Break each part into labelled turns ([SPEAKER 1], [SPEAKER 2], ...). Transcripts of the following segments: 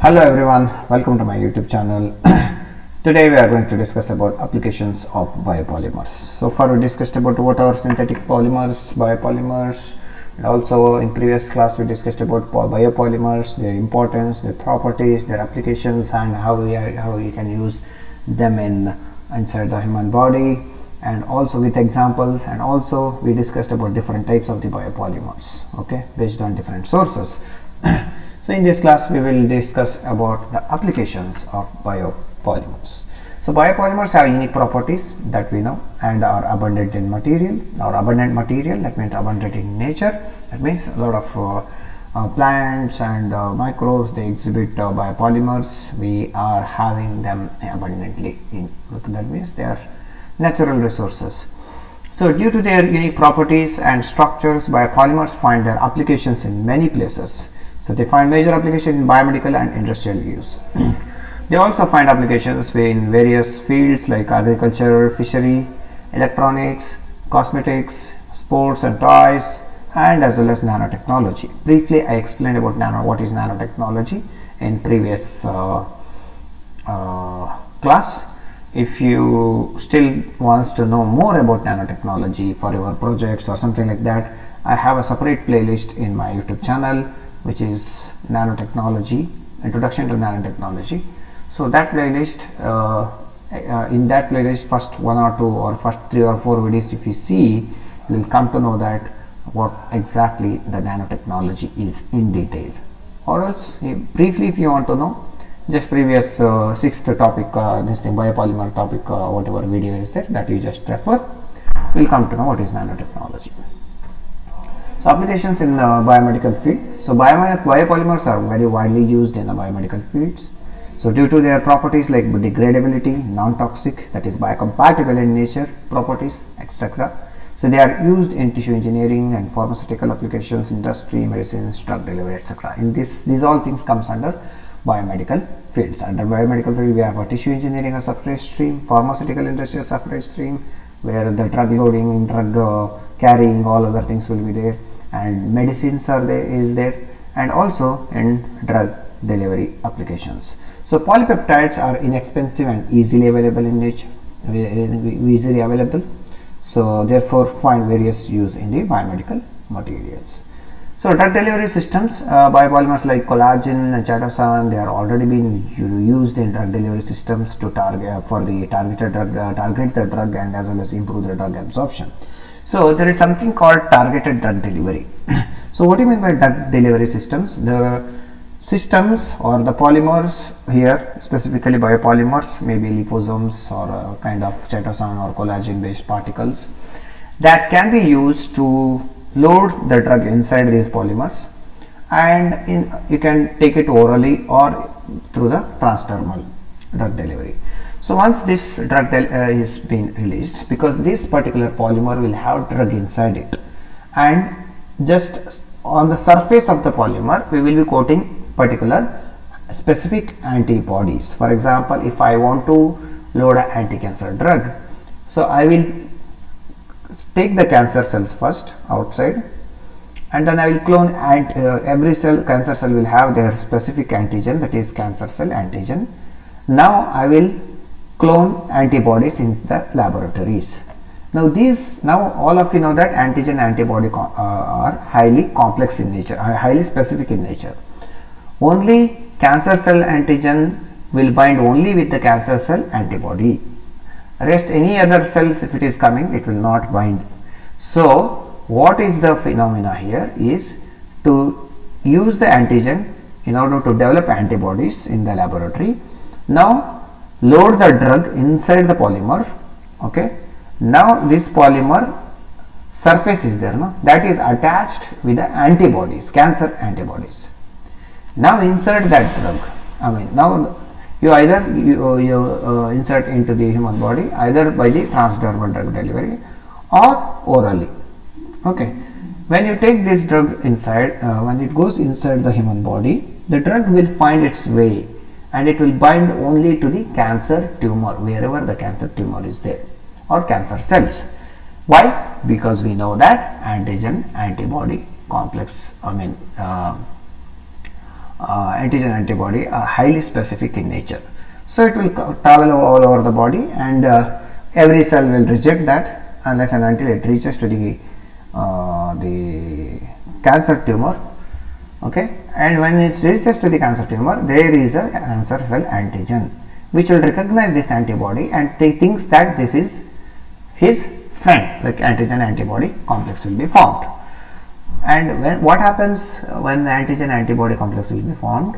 [SPEAKER 1] Hello everyone, welcome to my YouTube channel. Today we are going to discuss about applications of biopolymers. So far we discussed about what are synthetic polymers, biopolymers, and also in previous class we discussed about biopolymers, their importance, their properties, their applications, and how we can use them inside the human body, and also with examples, and also we discussed about different types of the biopolymers, okay, based on different sources. So in this class we will discuss about the applications of biopolymers. So biopolymers have unique properties that we know and are abundant in material, or abundant material, that means abundant in nature. That means a lot of plants and microbes, they exhibit biopolymers. We are having them abundantly in, that means they are natural resources. So due to their unique properties and structures, biopolymers find their applications in many places. So they find major applications in biomedical and industrial use. They also find applications in various fields like agriculture, fishery, electronics, cosmetics, sports and toys, and as well as nanotechnology. Briefly, I explained about what is nanotechnology in previous class. If you still want to know more about nanotechnology for your projects or something like that, I have a separate playlist in my YouTube channel, which is nanotechnology, introduction to nanotechnology. So that playlist, in that playlist, first one or two or first 3 or 4 videos if you see, you will come to know that what exactly the nanotechnology is in detail. Or else briefly, if you want to know, just previous 6th topic, this thing biopolymer topic, whatever video is there, that you just refer, will come to know what is nanotechnology. So applications in the biomedical field. So biopolymers are very widely used in the biomedical fields. So due to their properties like degradability, non-toxic, that is biocompatible in nature properties, etc. So they are used in tissue engineering and pharmaceutical applications, industry, medicines, drug delivery, etc. In these all things comes under biomedical fields. Under biomedical field we have a tissue engineering a separate stream, pharmaceutical industry a separate stream, where the drug loading, drug carrying, all other things will be there, and medicines is there, and also in drug delivery applications. So polypeptides are inexpensive and easily available in nature, easily available. So therefore find various use in the biomedical materials. So drug delivery systems, biopolymers like collagen and chitosan, they are already being used in drug delivery systems to target the drug and as well as improve the drug absorption. So there is something called targeted drug delivery. So what do you mean by drug delivery systems? The systems or the polymers here, specifically biopolymers, maybe liposomes or a kind of chitosan or collagen based particles, that can be used to load the drug inside these polymers, and you can take it orally or through the transdermal drug delivery. So once this drug is being released, because this particular polymer will have drug inside it, and just on the surface of the polymer we will be coating particular specific antibodies. For example, if I want to load an anti-cancer drug, so I will take the cancer cells first outside, and then I will clone, and every cancer cell will have their specific antigen, that is cancer cell antigen. Now I will clone antibodies in the laboratories. Now all of you know that antigen antibody are highly complex in nature, are highly specific in nature. Only cancer cell antigen will bind only with the cancer cell antibody. Rest any other cells, if it is coming, it will not bind. So what is the phenomena here is to use the antigen in order to develop antibodies in the laboratory. Now load the drug inside the polymer. Okay, now this polymer surface is there, no, that is attached with the antibodies, cancer antibodies. Now insert that drug, now you either insert into the human body either by the transdermal drug delivery or orally. Okay, when you take this drug inside, when it goes inside the human body, the drug will find its way and it will bind only to the cancer tumor, wherever the cancer tumor is there, or cancer cells. Why? Because we know that antigen antibody complex, antigen antibody are highly specific in nature. So it will travel all over the body, and every cell will reject that unless and until it reaches to the cancer tumor. Okay, and when it reaches to the cancer tumor, there is a cancer cell antigen which will recognize this antibody and thinks that this is his friend, like antigen antibody complex will be formed. And what happens when the antigen antibody complex will be formed?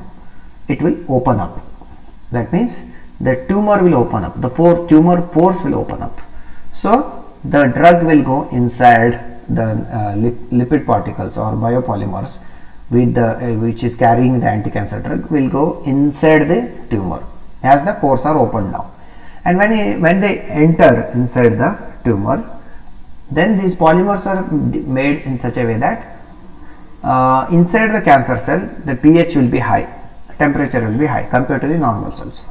[SPEAKER 1] It will open up. That means the tumor will open up, the tumor pores will open up. So the drug will go inside the lipid particles or biopolymers with which is carrying the anti-cancer drug, will go inside the tumor as the pores are opened now. And when they enter inside the tumor, then these polymers are made in such a way that inside the cancer cell the pH will be high, temperature will be high compared to the normal cells.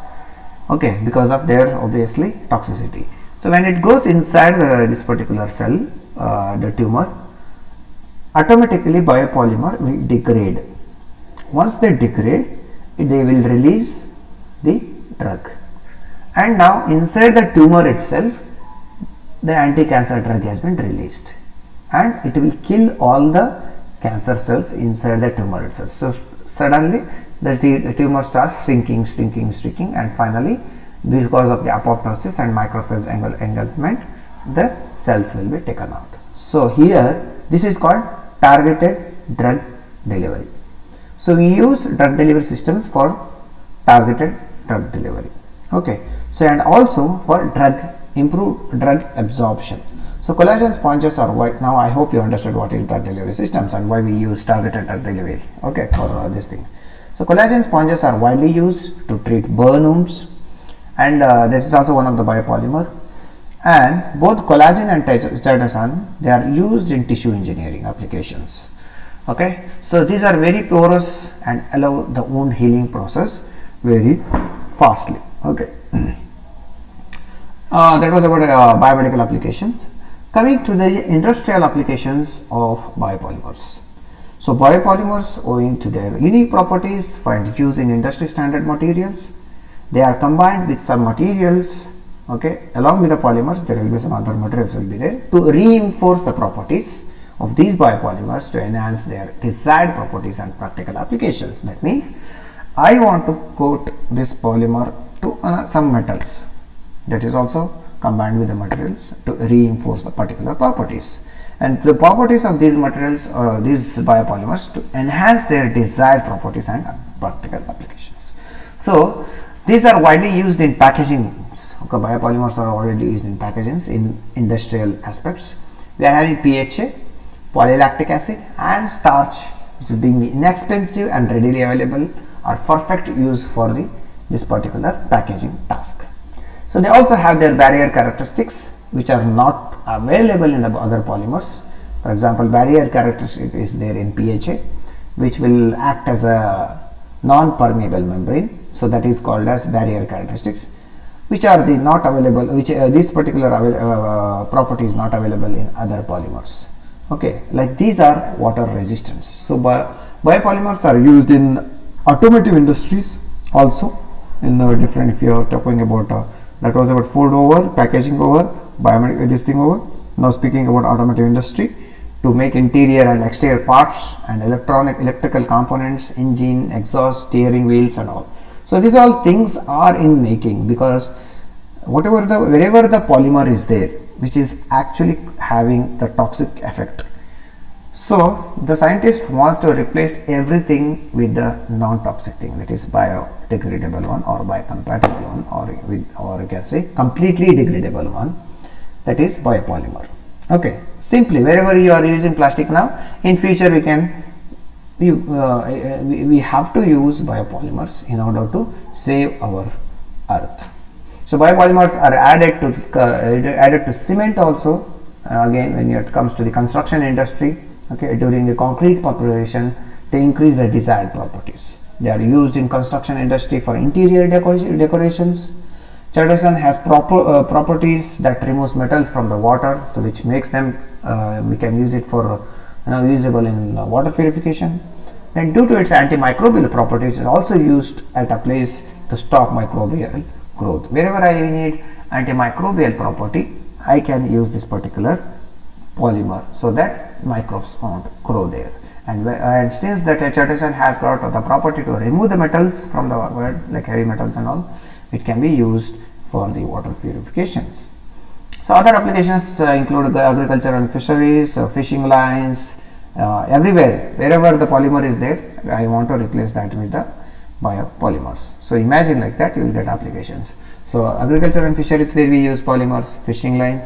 [SPEAKER 1] Okay, because of their obviously toxicity. So when it goes inside this particular cell, the tumor, automatically biopolymer will degrade. Once they degrade, they will release the drug, and now inside the tumor itself the anti-cancer drug has been released, and it will kill all the cancer cells inside the tumor itself. So suddenly the tumor starts shrinking, and finally, because of the apoptosis and macrophage engulfment, the cells will be taken out. So here this is called targeted drug delivery. So we use drug delivery systems for targeted drug delivery. Okay, so and also for improved drug absorption. So collagen sponges are white. Now I hope you understood what is drug delivery systems and why we use targeted drug delivery. Okay, for this thing. So collagen sponges are widely used to treat burn wounds, and this is also one of the biopolymer. And both collagen and chitosan, they are used in tissue engineering applications. Okay, so these are very porous and allow the wound healing process very fastly. Okay, that was about biomedical applications. Coming to the industrial applications of biopolymers. So biopolymers, owing to their unique properties, find use in industry standard materials. They are combined with some materials. Okay, along with the polymers, there will be some other materials will be there to reinforce the properties of these biopolymers to enhance their desired properties and practical applications. That means I want to coat this polymer to some metals, that is also combined with the materials to reinforce the particular properties, and the properties of these materials or these biopolymers to enhance their desired properties and practical applications. So these are widely used in packaging. Okay, biopolymers are already used in packagings in industrial aspects. We are having PHA, polylactic acid and starch, which is being inexpensive and readily available, are perfect use for this particular packaging task. So they also have their barrier characteristics which are not available in the other polymers. For example, barrier characteristic is there in PHA, which will act as a non-permeable membrane. So that is called as barrier characteristics, which are not available, which this particular property is not available in other polymers. Okay, like these are water resistance. So biopolymers are used in automotive industries also in different, if you are talking about that was about food over, packaging over, biomedical this thing over. Now speaking about automotive industry, to make interior and exterior parts and electrical components, engine, exhaust, steering wheels and all. So these all things are in making, because wherever the polymer is there, which is actually having the toxic effect. So the scientists want to replace everything with the non-toxic thing, that is biodegradable one or biocompatible one, or you can say completely degradable one, that is biopolymer. Okay, simply wherever you are using plastic now, in future we can we have to use biopolymers in order to save our earth. So biopolymers are added to cement also, again when it comes to the construction industry. Okay, during the concrete preparation to increase the desired properties. They are used in construction industry for interior decorations. Chitosan has properties that removes metals from the water, so which makes them we can use it for usable in water purification. Then due to its antimicrobial properties, it is also used at a place to stop microbial growth. Wherever I need antimicrobial property, I can use this particular polymer so that microbes won't grow there. And since the tetracycline has got the property to remove the metals from the water, like heavy metals and all, it can be used for the water purifications. So other applications include the agriculture and fisheries, fishing lines, everywhere, wherever the polymer is there, I want to replace that with the biopolymers. So imagine like that, you will get applications. So agriculture and fisheries, where we use polymers, fishing lines,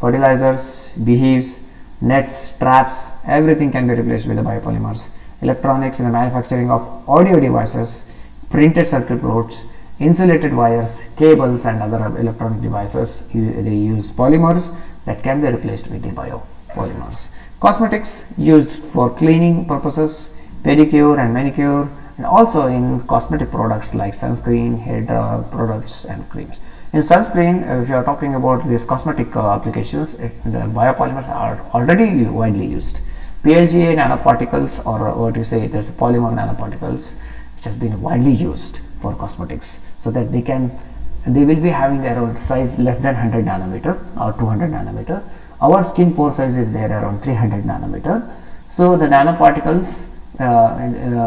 [SPEAKER 1] fertilizers, beehives, nets, traps, everything can be replaced with the biopolymers. Electronics, in the manufacturing of audio devices, printed circuit boards, insulated wires, cables and other electronic devices, they use polymers that can be replaced with the biopolymers. Cosmetics, used for cleaning purposes, pedicure and manicure, and also in cosmetic products like sunscreen, hair products and creams. In sunscreen, if you are talking about these cosmetic applications, the biopolymers are already widely used. PLGA nanoparticles, or what you say, there's polymer nanoparticles, which has been widely used for cosmetics, so that they will be having around size less than 100 nanometer or 200 nanometer. Our skin pore size is there around 300 nanometer. So the nanoparticles,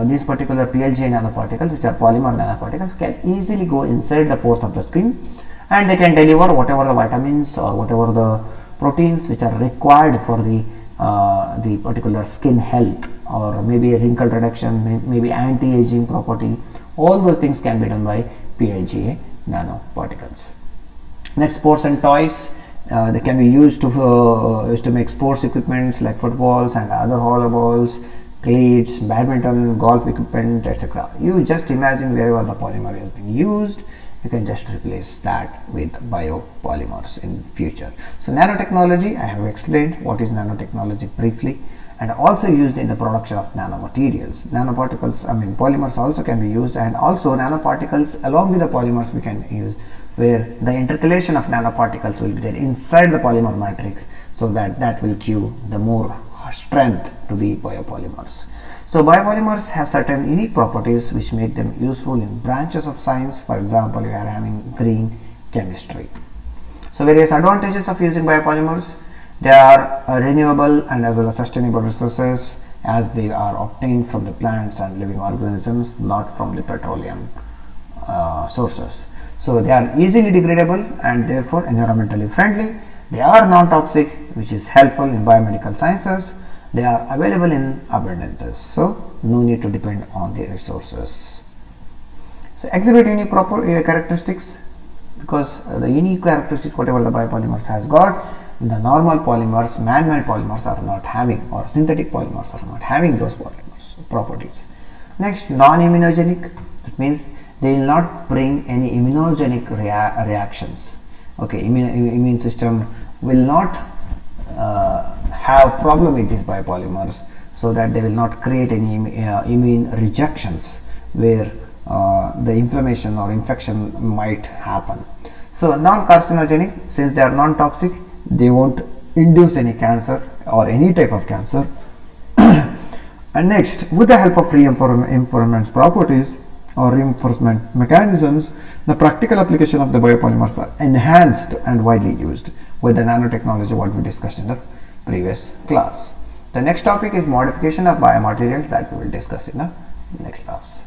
[SPEAKER 1] these particular PLGA nanoparticles, which are polymer nanoparticles, can easily go inside the pores of the skin, and they can deliver whatever the vitamins or whatever the proteins which are required for the particular skin health, or maybe a wrinkle reduction, maybe anti-aging property. All those things can be done by PLGA nanoparticles. Next, sports and toys. They can be used to make sports equipments like footballs and other hollow balls, cleats, badminton, golf equipment, etc. You just imagine wherever the polymer is being used, you can just replace that with biopolymers in future. So nanotechnology, I have explained what is nanotechnology briefly, and also used in the production of nanomaterials. Nanoparticles, polymers also can be used, and also nanoparticles along with the polymers we can use, where the intercalation of nanoparticles will be there inside the polymer matrix, so that will give the more strength to the biopolymers. So biopolymers have certain unique properties which make them useful in branches of science. For example, you are having green chemistry. So various advantages of using biopolymers: they are renewable and as well as sustainable resources, as they are obtained from the plants and living organisms, not from the petroleum sources. So they are easily degradable and therefore environmentally friendly. They are non-toxic, which is helpful in biomedical sciences. They are available in abundances, so no need to depend on the resources. So exhibit unique characteristics, because the unique characteristics whatever the biopolymers has got, the normal polymers, man-made polymers are not having, or synthetic polymers are not having those properties. Next, non-immunogenic. That means they will not bring any immunogenic reactions. Okay, immune system will not have problem with these biopolymers, so that they will not create any immune rejections where the inflammation or infection might happen. So non-carcinogenic, since they are non-toxic, they won't induce any cancer or any type of cancer. And next, with the help of reinforcement properties or reinforcement mechanisms, the practical application of the biopolymers are enhanced and widely used with the nanotechnology what we discussed in the previous class. The next topic is modification of biomaterials, that we will discuss in the next class.